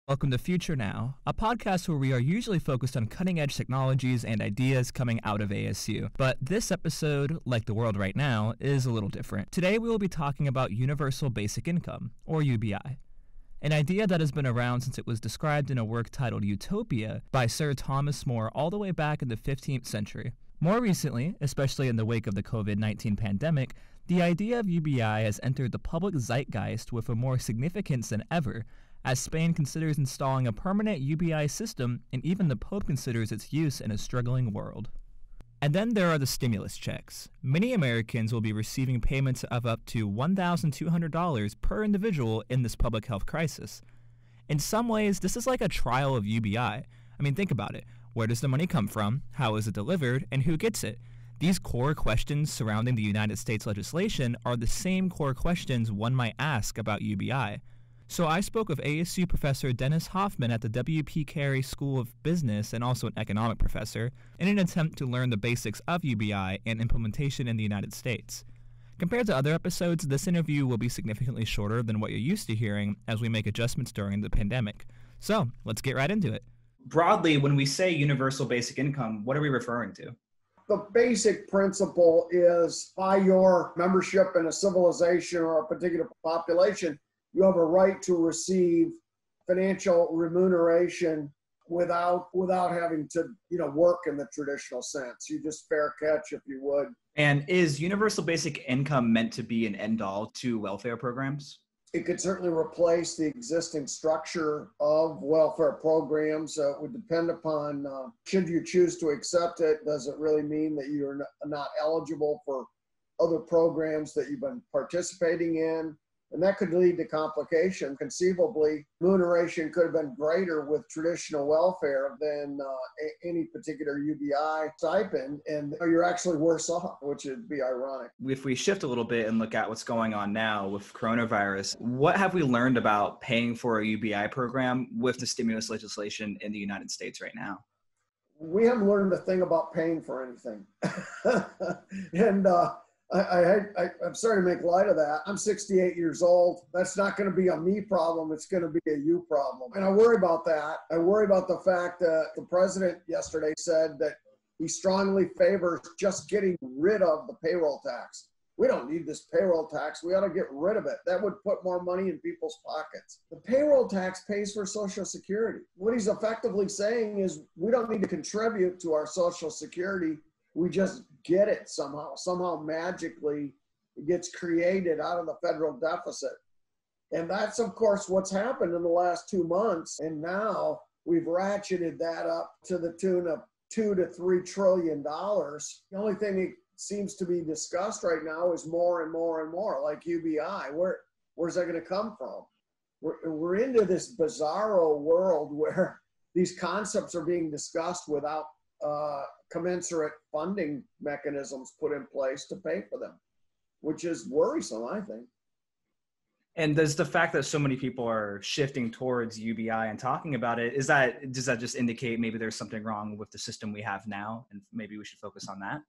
Welcome to Future Now, a podcast where we are usually focused on cutting-edge technologies and ideas coming out of ASU. But this episode, like the world right now, is a little different. Today we will be talking about Universal Basic Income, or UBI. An idea that has been around since it was described in a work titled Utopia by Sir Thomas More all the way back in the 15th century. More recently, especially in the wake of the COVID-19 pandemic, the idea of UBI has entered the public zeitgeist with a more significance than ever, as Spain considers installing a permanent UBI system and even the Pope considers its use in a struggling world. And then there are the stimulus checks. Many Americans will be receiving payments of up to $1,200 per individual in this public health crisis. In some ways, this is like a trial of UBI. I mean, think about it. Where does the money come from? How is it delivered? And who gets it? These core questions surrounding the United States legislation are the same core questions one might ask about UBI. So I spoke with ASU professor Dennis Hoffman at the W.P. Carey School of Business and also an economic professor in an attempt to learn the basics of UBI and implementation in the United States. Compared to other episodes, this interview will be significantly shorter than what you're used to hearing as we make adjustments during the pandemic. So let's get right into it. Broadly, when we say universal basic income, what are we referring to? The basic principle is by your membership in a civilization or a particular population, you have a right to receive financial remuneration without having to, work in the traditional sense. You just fair catch, if you would. And is universal basic income meant to be an end-all to welfare programs? It could certainly replace the existing structure of welfare programs. It would depend upon, should you choose to accept it, does it really mean that you're not eligible for other programs that you've been participating in? And that could lead to complication. Conceivably, remuneration could have been greater with traditional welfare than any particular UBI stipend, and you're actually worse off, which would be ironic. If we shift a little bit and look at what's going on now with coronavirus, what have we learned about paying for a UBI program with the stimulus legislation in the United States right now? We haven't learned a thing about paying for anything. And I'm sorry to make light of that. I'm 68 years old. That's not going to be a me problem. It's going to be a you problem. And I worry about that. I worry about the fact that the president yesterday said that he strongly favors just getting rid of the payroll tax. We don't need this payroll tax. We ought to get rid of it. That would put more money in people's pockets. The payroll tax pays for Social Security. What he's effectively saying is we don't need to contribute to our Social Security. We just get it somehow magically it gets created out of the federal deficit. And that's, of course, what's happened in the last 2 months. And now we've ratcheted that up to the tune of $2 to $3 trillion. The only thing that seems to be discussed right now is more and more and more, like UBI. Where's that going to come from? We're into this bizarro world where these concepts are being discussed without commensurate funding mechanisms put in place to pay for them, which is worrisome, I think. And does the fact that so many people are shifting towards UBI and talking about it, does that just indicate maybe there's something wrong with the system we have now and maybe we should focus on that?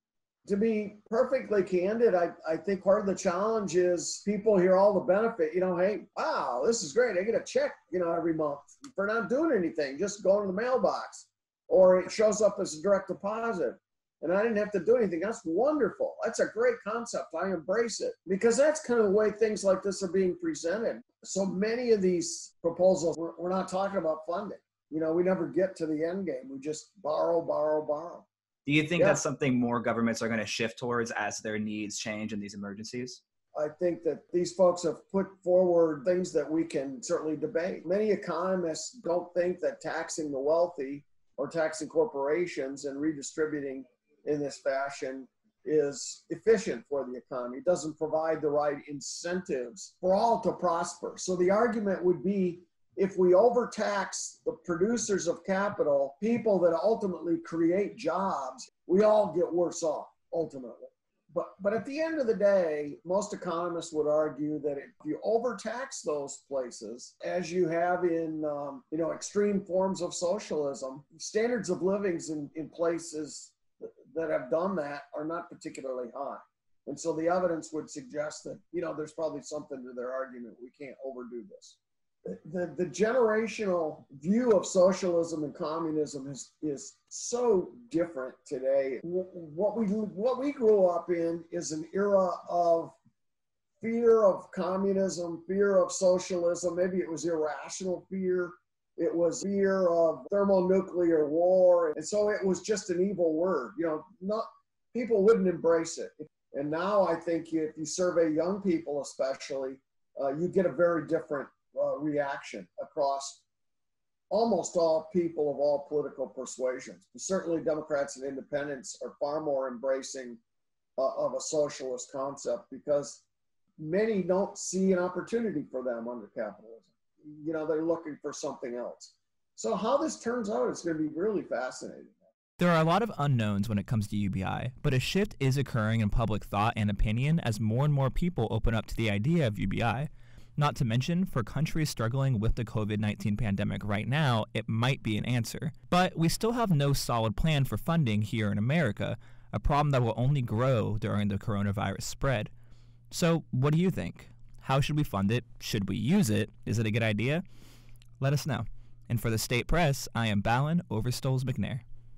To be perfectly candid, I think part of the challenge is people hear all the benefit, hey, wow, this is great. I get a check, every month for not doing anything, just going to the mailbox. Or it shows up as a direct deposit and I didn't have to do anything. That's wonderful. That's a great concept. I embrace it because that's kind of the way things like this are being presented. So many of these proposals, we're not talking about funding. We never get to the end game. We just borrow. Do you think that's something more governments are going to shift towards as their needs change in these emergencies? I think that these folks have put forward things that we can certainly debate. Many economists don't think that taxing the wealthy or taxing corporations and redistributing in this fashion is efficient for the economy. It doesn't provide the right incentives for all to prosper. So the argument would be if we overtax the producers of capital, people that ultimately create jobs, we all get worse off ultimately. But at the end of the day, most economists would argue that if you overtax those places, as you have in extreme forms of socialism, standards of living in places that have done that are not particularly high. And so the evidence would suggest that, there's probably something to their argument. We can't overdo this. the generational view of socialism and communism is so different today. What we grew up in is an era of fear of communism, fear of socialism. Maybe it was irrational fear. It was fear of thermonuclear war. And so it was just an evil word. People wouldn't embrace it. And now I think if you survey young people especially, you get a very different reaction across almost all people of all political persuasions. Certainly Democrats and independents are far more embracing of a socialist concept because many don't see an opportunity for them under capitalism. They're looking for something else. So how this turns out is going to be really fascinating. There are a lot of unknowns when it comes to UBI, but a shift is occurring in public thought and opinion as more and more people open up to the idea of UBI. Not to mention, for countries struggling with the COVID-19 pandemic right now, it might be an answer. But we still have no solid plan for funding here in America, a problem that will only grow during the coronavirus spread. So what do you think? How should we fund it? Should we use it? Is it a good idea? Let us know. And for the State Press, I am Balin Overstolz-McNair.